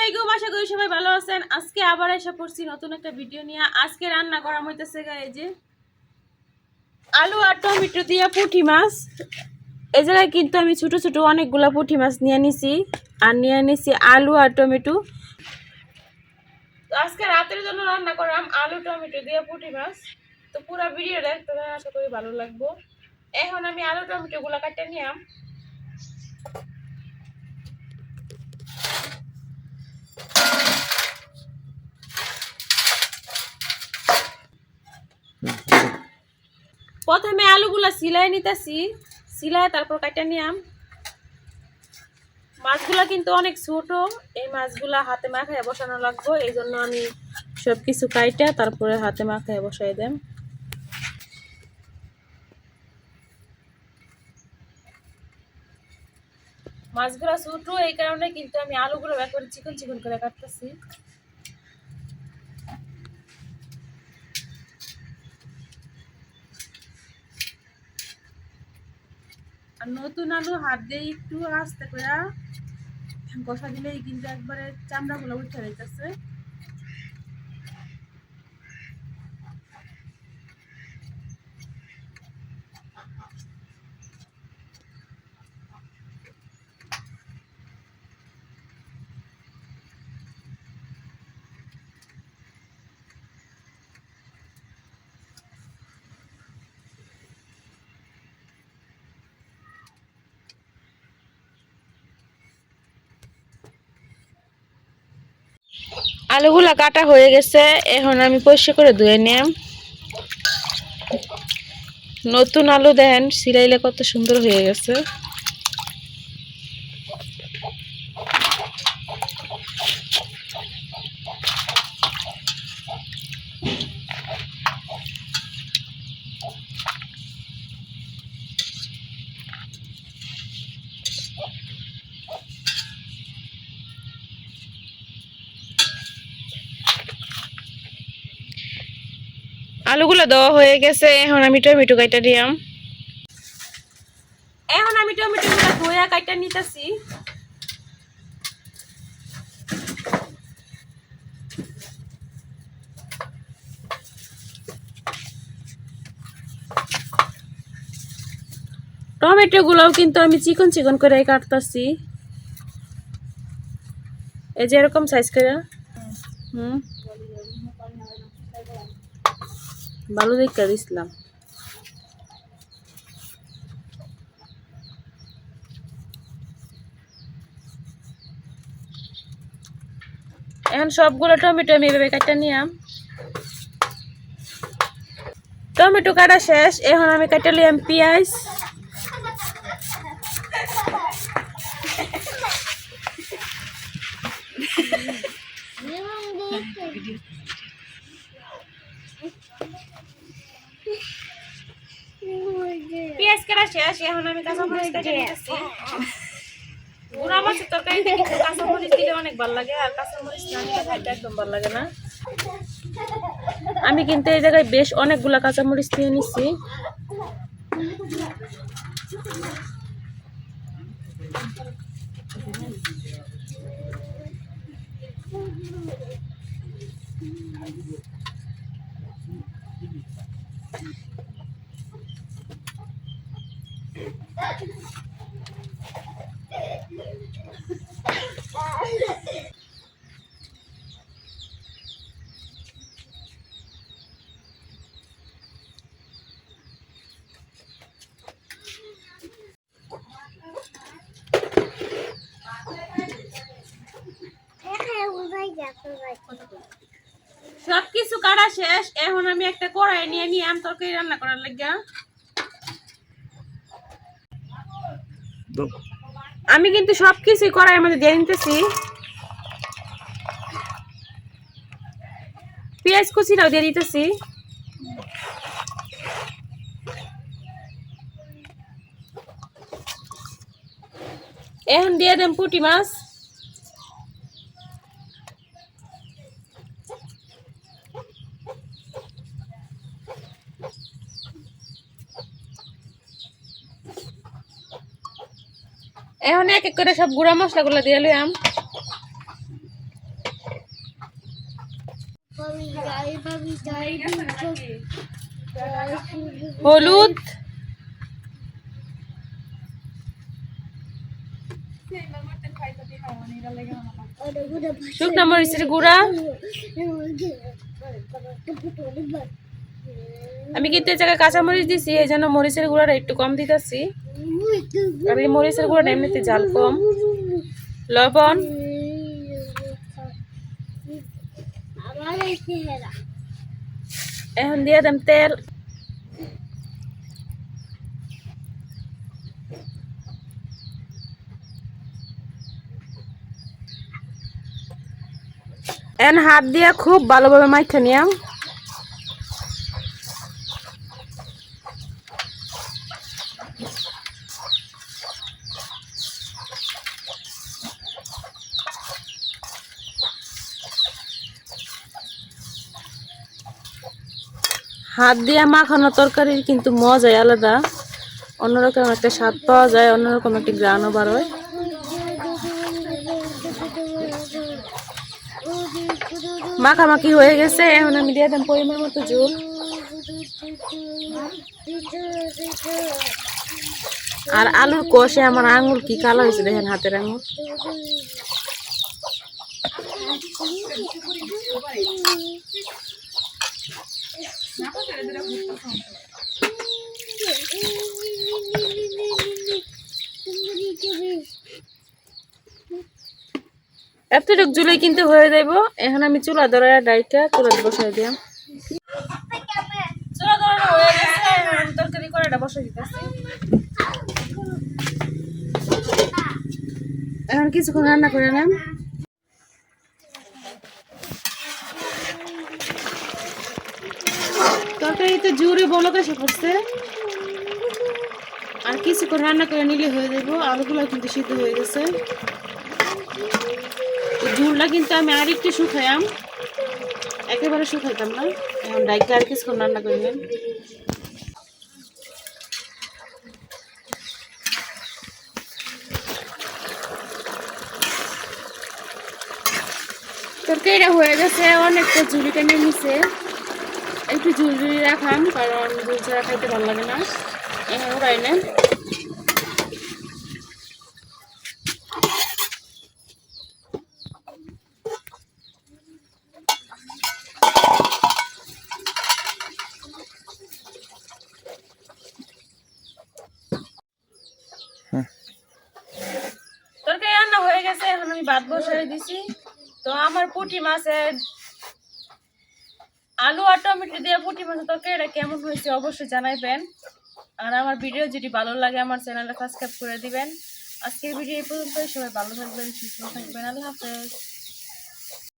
আলাইকুম, আশা করি সবাই ভালো আছেন। আজকে আবার এসে পড়ছি নতুন একটা ভিডিও নিয়ে। আজকে রান্না করা হইতেছে এই যে আলু আর টমেটো দিয়ে পুঁটি মাছ। এই জায়গায় কিন্তু আমি ছোট ছোট অনেকগুলা পুঁটি মাছ নিয়ে নিছি আর নিয়ে নিছি আলু আর টমেটো। তো আজকে রাতের জন্য রান্না করলাম আলু টমেটো দিয়ে পুঁটি মাছ। তো পুরো ভিডিও দেখতে আশা করি ভালো লাগবো। এখন আমি আলু টমেটো গুলা কাটে নিলাম। প্রথমে আলুগুলা সিলাই নিতেছি, সিলাই তারপর কাটা নিলাম। মাছগুলা কিন্তু অনেক ছোট, এই মাছগুলা হাতে মাখায় বসানো লাগবে, এই জন্য আমি সবকিছু কাইটা তারপরে হাতে মাখায় বসাই দেন। মাছগুলা ছোট এই কারণে কিন্তু আমি আলুগুলো একবারে চিকন চিকন করে কাটতেছি। আর নতুন আলু হাত দিয়ে একটু আস্তে করে কষা দিলেই কিন্তু একবারে চামড়াগুলো উঠে যাইতেছে। আলুগুলা কাটা হয়ে গেছে, এখন আমি পরিষ্কার করে ধুয়ে নিলাম। নতুন আলু দেন সিলাইলে কত সুন্দর হয়ে গেছে। আলুগুলো দেওয়া হয়ে গেছে, এখন আমি টমেটো কাটা দিলাম। এখন আমি টমেটোগুলো ধুয়ে কাটা নিতেছি। টমেটো গুলাও কিন্তু আমি চিকন চিকন করে কাটতেছি, এই যে এরকম সাইজ করে। ভালো দেখে দিছিলাম। এখন সবগুলো টমেটো আমি এভাবে কাটা নিলাম। টমেটো কাটা শেষ, এখন আমি কাটা নিলাম পেঁয়াজ। পেঁয়াজ কাটা শেষ, এখন আমি কাঁচামরিচ কেটে নিতেছি। গুঁড়া মাছের তরকারিতে কিন্তু কাঁচামরিচ দিলে অনেক ভালো লাগে, আর কাঁচামরিচ না দিলে খাইতে একদম ভালো লাগে না। আমি কিন্তু এই জায়গায় বেশ অনেকগুলা কাঁচামরিচ নিয়ে নিচ্ছি। সবকিছু কাটা শেষ, এখন আমি একটা কড়াই নিয়ে নিলাম তরকারি রান্না করার লাগা। আমি কিন্তু সবকিছু কড়াইয়ের মধ্যে দিয়ে নিতেছি। পেঁয়াজ কুচিটাও দিয়ে দিতেছি। এখন দিয়ে দেন পুঁটি মাছ। এখন এক এক করে সব গুঁড়া মশলাগুলো দিয়ে লইলাম। হলুদ, শুকনো মরিচের গুঁড়া। আমি কিন্তু এই জায়গায় কাঁচা মরিচ দিছি, এই জন্য মরিচের গুঁড়াটা একটু কম দিতেছি, আর এই মরিচের গুঁড়াটা এমনিতে ঝাল কম। লবণ, এখন দিয়ে দেন তেল। এখন হাত দিয়ে খুব ভালোভাবে মাইখা নিয়াম। হাত দিয়ে মাখানো তরকারির কিন্তু মজাই আলাদা, অন্যরকম একটা স্বাদ পাওয়া যায়, অন্যরকম একটা ঘ্রাণও বার হয়। মাখামাখি হয়ে গেছে, এখন আমি দিয়ে দেন পরিমাণ মতো ঝোল। আর আলুর কষে আমার আঙুল কি কালো হয়েছে দেখেন, হাতের আঙুল। এতটুক ঝুলে কিন্তু হয়ে যাইব। এখন আমি চুলা ধরে ডাইটা চুলা বসাই দিলাম। চুলা ধরে হয়ে গেছে, এখন তরকারি কড়াইটা বসাই দিতেছি। এখন কিছুক্ষণ রান্না করে নেন। তরকারিতে জোরে বলক এসে পড়ছে, আর কিছুক্ষণ রান্না করে নিলে হয়ে যাবো। আলুগুলো কিন্তু সিদ্ধ হয়ে গেছে। ঝুলটা কিন্তু আমি আর একটু শুকাইলাম, একেবারে শুকাইতাম না। এখন ডাইকে আর কিছুক্ষণ রান্না করে নেন। তরকারিটা হয়ে গেছে, অনেকটা ঝুলি টেনে নিছে। একটু ঝুলঝুলি রাখাম, কারণ ঝুল ছাড়া খাইতে ভালো লাগে না। এখন উড়াই নেন। তরকারি রান্না হয়ে গেছে, এখন আমি ভাত বসাই দিছি। তো আমার পুঁটি মাছের আলু আর টমেটো দিয়ে পুঁটি মাছের তরকারিটা কেমন হয়েছে অবশ্যই জানাইবেন। আর আমার ভিডিও যদি ভালো লাগে আমার চ্যানেলটা সাবস্ক্রাইব করে দিবেন। আজকের ভিডিও এই পর্যন্তই। সবাই ভালো থাকবেন, সুস্থ থাকবেন। আল্লাহ হাফেজ।